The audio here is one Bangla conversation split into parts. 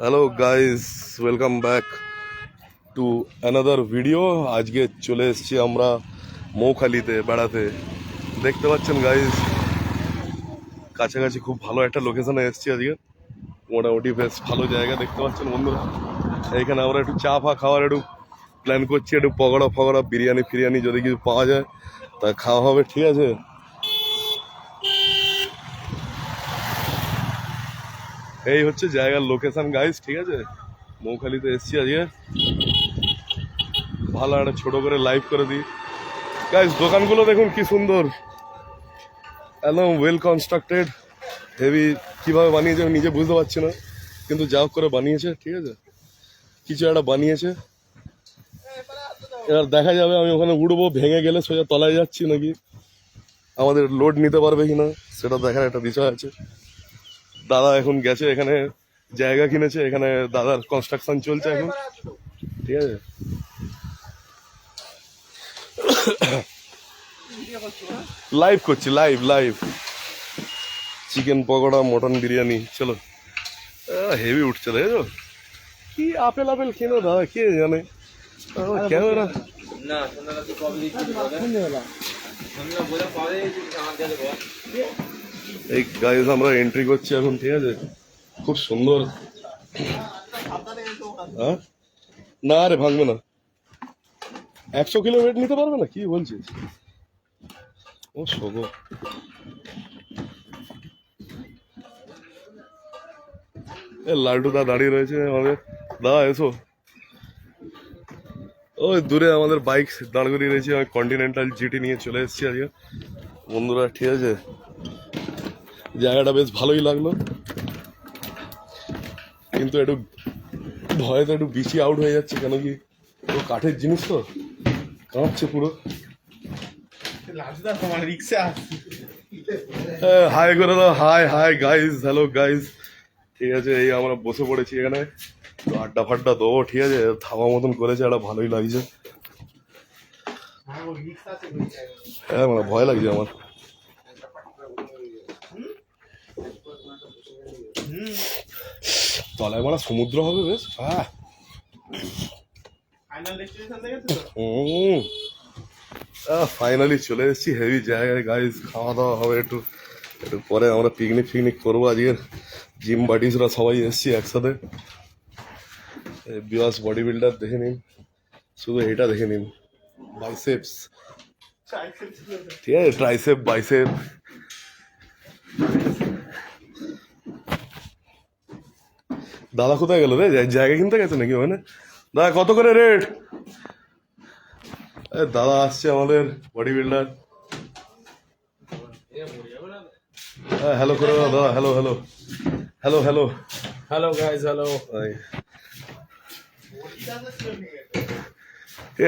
Hello guys, welcome back to another video. আজকে চলে এসেছি আমরা মৌখালিতে বেড়াতে। দেখতে পাচ্ছেন গাইস, কাছাকাছি খুব ভালো একটা লোকেশনে এসেছি আজকে। মোটামুটি বেশ ভালো জায়গা দেখতে পাচ্ছেন বন্ধুরা। এইখানে আমরা একটু চা ফা খাওয়ার একটু প্ল্যান করছি, একটু পকোড়া ফকোড়া বিরিয়ানি ফিরিয়ানি যদি কিছু পাওয়া যায় তা খাওয়া হবে, ঠিক আছে? এই হচ্ছে জায়গার লোকেশন গাইস, ঠিক আছে? মৌখালিতে এসেছি আজকে, ভালো একটা ছোট করে লাইভ করে দিই গাইস। দোকানগুলো দেখুন কি সুন্দর, একদম ওয়েল কনস্ট্রাক্টেড, হেভি। কিভাবে বানিয়েছে আমি নিজে বুঝতে পারছি না, কিন্তু যা হোক করে বানিয়েছে, ঠিক আছে? কিছু একটা বানিয়েছে। এবার দেখা যাবে, আমি ওখানে উঠবো, ভেঙে গেলে সোজা তলায় যাচ্ছি নাকি আমাদের লোড নিতে পারবে কিনা সেটা দেখার একটা বিষয় আছে। দাদা এখন গেছে, এখানে জায়গা কিনেছে, এখানে দাদার কনস্ট্রাকশন চলছে এখন, ঠিক আছে? লাইভ করছি, live live. Chicken pakora, mutton biryani, চলো। হেভি উঠছে, দেখো কি আপেল আপেল কেন দাদা, কে জানে। ক্যামেরা এই গাইজ আমরা এন্ট্রি করছি এখন, ঠিক আছে? খুব সুন্দর। হ্যাঁ, না রে ভাঙবে না। 100 কিলো ওয়েট নিতে পারবে না, কি বলছিস? ও শোভো, লাল্টু দা দাঁড়িয়ে রয়েছে আমাদের। দাদা এসো। ওই দূরে আমাদের বাইক দাঁড় করিয়ে রয়েছে, আমি কন্টিনেন্টাল জিটি নিয়ে চলে এসেছি আজকে বন্ধুরা, ঠিক আছে? জায়গাটা বেশ ভালোই লাগলো, কিন্তু একটু ভয়তে একটু বিচি আউট হয়ে যাচ্ছে, কেন কি ও কাঠের জিনিস তো, কাঁপছে পুরো। হাই করে দাও, high hi guys, hello guys, ঠিক আছে? এই আমরা বসে পড়েছি এখানে, তো আড্ডা ফাড্ডা দেবো, ঠিক আছে? থামা মতন করেছে, একটা ভালোই লাগছে। হ্যাঁ মানে ভয় লাগছে আমার। তলায় মানে সমুদ্র হবে বেশ। হ্যাঁ, ফাইনালি চলে এসেছি হেভি জায়গায় গাইজ। খাওয়া দাওয়া হবে একটু একটু পরে, আমরা পিকনিক ফিকনিক করবো আজকের। জিম বাডিসরা সবাই এসেছি একসাথে। বিয়াস বডি বিল্ডার দেখে নিন, শুধু এটা দেখে নিন, বাইসেপস, ঠিক আছে? Tricep, bicep. দাদা কোথায় গেল রে? জায়গা কিনতে গেছে নাকি ওখানে? দাদা কত করে রেট? দাদা আসছে আমাদের বডি বিল্ডার। হ্যাঁ, হ্যালো করে দাও দাদা, hello hello hello hello hello guys, hello.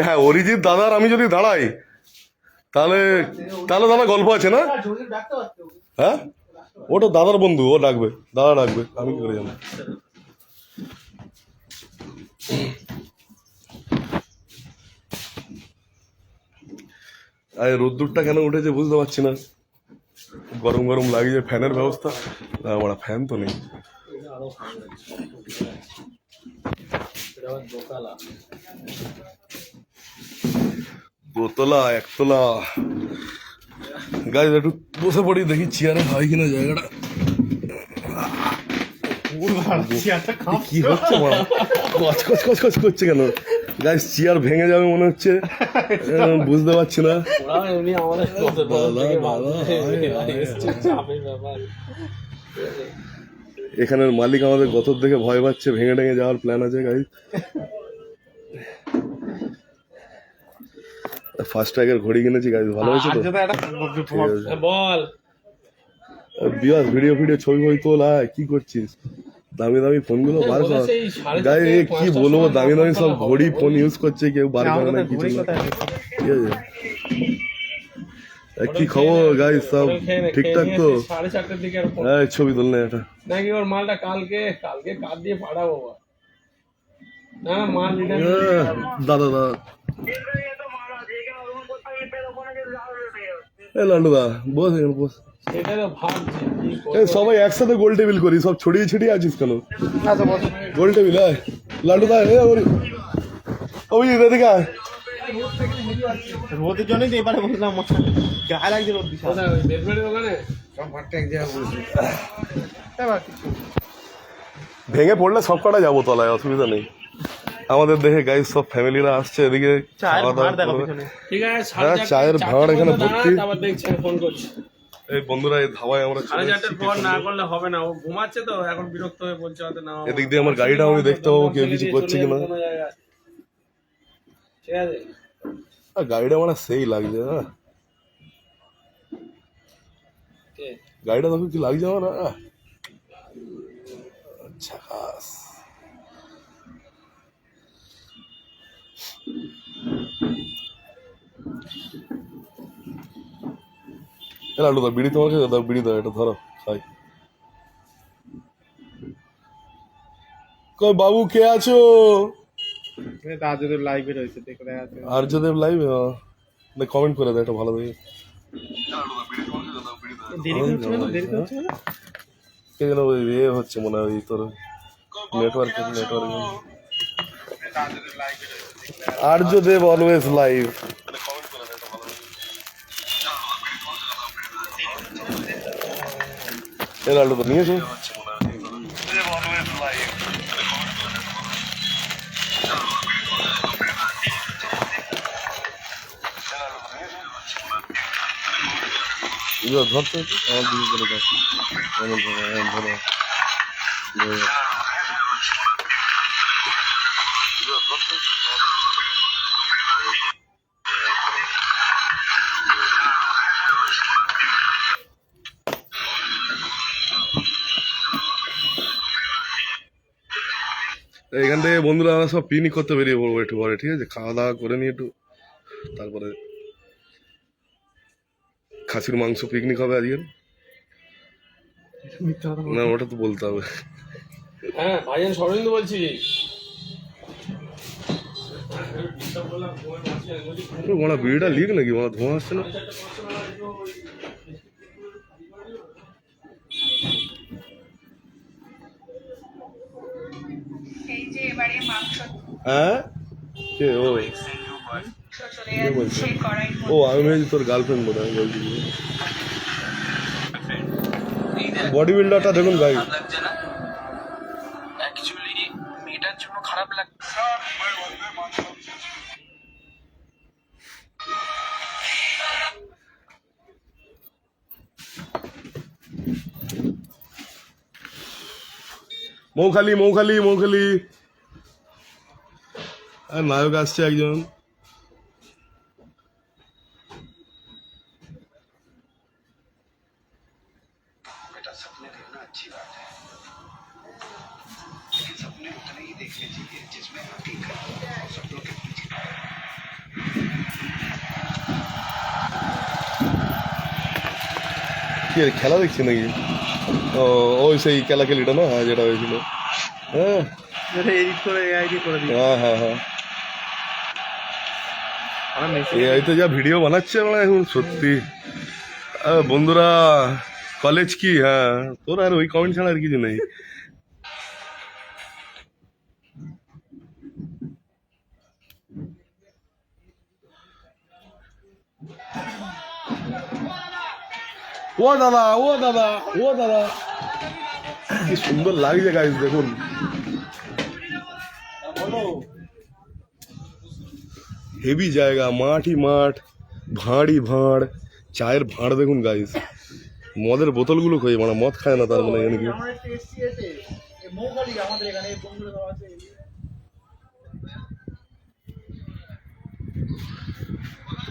হ্যাঁ, অরিজিৎ দাদার আমি যদি দাঁড়াই তাহলে তাহলে দাদা গল্প আছে না? হ্যাঁ, ওটা দাদার বন্ধু, ও ডাকবে, দাদা ডাকবে, আমি কি করে জানো? আরে রোদ্দুরটা কেন উঠেছে বুঝতে পারছি না, গরম গরম লাগছে। ফ্যানের ব্যবস্থা আমার, ফ্যান তো নেই। দোতলা, একতলা। গাইজ একটু বসে পড়ি, দেখি চেয়ারে হয় কিনা জায়গাটা। কি হচ্ছে মারা, কচ কচ কচ কচ করছে কেন গাইজ? চেয়ার ভেঙে যাবে মনে হচ্ছে, বুঝতে পারছি না। এখানের মালিক আমাদের গতর দেখে ভয় পাচ্ছে, ভেঙে টেঙে যাওয়ার প্ল্যান আছে গাইজ। ফার্স্ট ট্র্যাকের ঘড়ি কিনেছি গাইজ, ভালো হয়েছে তো? বল বিয়াস ভিডিও ফিডিও ছবি ফবি তোল, কি করছিস? দামি দামি ফোনগুলো বার কর গাইজ। কি বলবো, দামি দামি সব ঘড়ি ফোন ইউজ করছে, কেউ বার করে না কিছু না, ঠিক আছে? কি খবর গাইজ, সব ঠিকঠাক তো? 4:30টার দিকে ছবি তুললে এটা নাকি ওর মালটা কালকে কালকে কার দিয়ে পাঠাবো? না না, মাল দাদা দাদা, লান্ডু দা বস এখানে বস। সেটা তো ভাবছি কি এ করবো। সবাই একসাথে গোল টেবিল করি, সব ছড়িয়ে ছিটিয়ে আছিস কেন? গোল টেবিল আয়, লাড্ডু দা এ ওই এদিকে আয়। রোদের জন্যই তো এবারে বললাম গায়ে লাগছে রোদ বিশাল। কোথায় ওই বেলবেড়ের ওখানে? ভেঙে পড়লে সব কটা যাবো তলায়, অসুবিধা নেই। আমাদের দেখে গাইস সব ফ্যামিলিরা আসছে এদিকে চায়ের খাওয়া দাওয়া ভাঁড় দেখো করবে। পিছনে। ঠিক আছে হ্যাঁ, চায়ের ভাঁড় এখানে ভর্তি। তারপর দেখছি আমি ফোন করছি। এই বন্ধুরা এই ধাবায় আমরা চলে 4:30 এসেছি। পর না করলে হবে না, ও ঘুমাচ্ছে তো এখন, বিরক্ত হয়ে বলছে হয়তো না। এদিক দিয়ে আমার গাড়িটা আমি দেখতে পাবো কেউ কিছু করছে কিনা। কোনো জায়গায়। ঠিক আছে। আর গাড়িটা মানে সেই লাগছে না, কে? গাড়িটা দেখো কি লাগছে আমার। আচ্ছা লাড্ডু দা বিড়ি তোমাকে দাও, বিড়ি দাও, এটা ধরো খাই। কই বাবু কে আছো? তাদের লাইভে রয়েছে দেখে দেখা যাচ্ছে। আর্যদেব লাইভ কমেন্ট করে দাও, এটা ভালো দেখে। দেরি হচ্ছে না, দেরি হচ্ছে না। কে যেন ওই ইয়ে হচ্ছে মনে হয়, ওই তোর নেটওয়ার্ক আর্যদেব অলওয়েজ লাইভ। এর আলু তো নিয়েছো? ধরতে আমার দিকে করে দাও, ধরো। এখান থেকে বন্ধুরা আমরা সব পিকনিক করতে বেরিয়ে পড়বো একটু পরে, ঠিক আছে? খাওয়া দাওয়া করে নিয়ে একটু, তারপরে খাসির মাংস পিকনিক হবে আজকে। না ওটা তো বলতে হবে। হ্যাঁ ভাইজান সরবিন্দু বলছি। মারা বিড়িটা লিক নাকি, মারা ধোঁয়া আসছে না? এই যে এবারে মাংস হ্যাঁ কে ও? চলে যাচ্ছে কড়াইয়ের ও আমি ভেবেছি তোর গার্লফ্রেন্ড বোধ হয় বলছি। বডি বিল্ডারটা দেখুন ভাই, লাগছে না অ্যাকচুয়ালি মেয়েটার জন্য খারাপ লাগছে। মৌখালি মৌখালি মৌখালি। আর নায়ক আসছে একজন। बेटा सपने देखना अच्छी बात है, लेकिन सपने उतने ही देखने चाहिए जिसमें हकीकत और सपनों के पीछे। কি রে, খেলা দেখছি নাকি? ও ওই সেই খেলা খেলিটা না, হ্যাঁ যেটা হয়েছিল। হ্যাঁ এডিট করে এআই দিয়ে করে দিই। হ্যাঁ হ্যাঁ হ্যাঁ, আমার মেসেজ এআইতে যা ভিডিও বানাচ্ছে মানে এখন সত্যি। বন্ধুরা কলেজ কি, হ্যাঁ তোর আর ওই কমেন্ট ছাড়া আর কিছু নেই। ও দাদা ও দাদা ও দাদা, কি সুন্দর লাগছে গাইস দেখুন। হেভি জায়গা, মাঠই মাঠ, ভাঁড়ই ভাঁড়, চায়ের ভাঁড় দেখুন গাইস। মদের বোতলগুলো খোঁজে, মানে মদ খায় না তার মানে এখানে কি।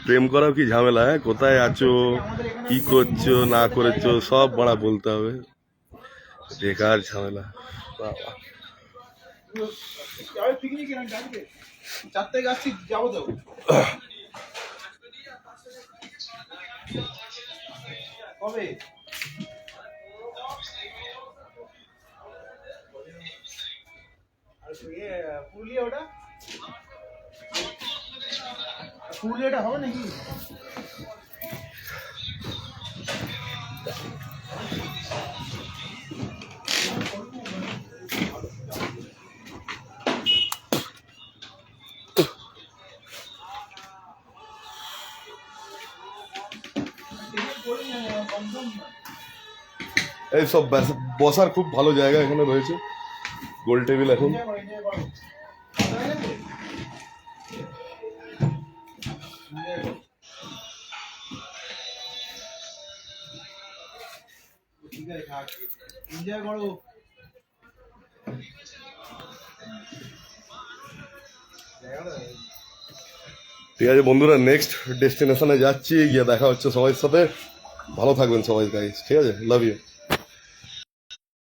প্রেম করাও কি ঝামেলা, হ্যাঁ? কোথায় আছো, কি করছো না করেছো সব বড়া বলতে হবে, বেকার ঝামেলা। বাবা চারটে যাচ্ছি, যাবো তো। কবে? পুরুলিয়া ওটা, পুরুলিয়াটা হবে নাকি? এই সব বসার খুব ভালো জায়গা এখানে রয়েছে, গোল টেবিল এখন। এনজয় করো। ঠিক আছে বন্ধুরা, নেক্সট ডেস্টিনেশনে যাচ্ছি, গিয়ে দেখা হচ্ছে সবার সাথে। ভালো থাকবেন সবাই গাইস, ঠিক আছে, লাভ ইউ।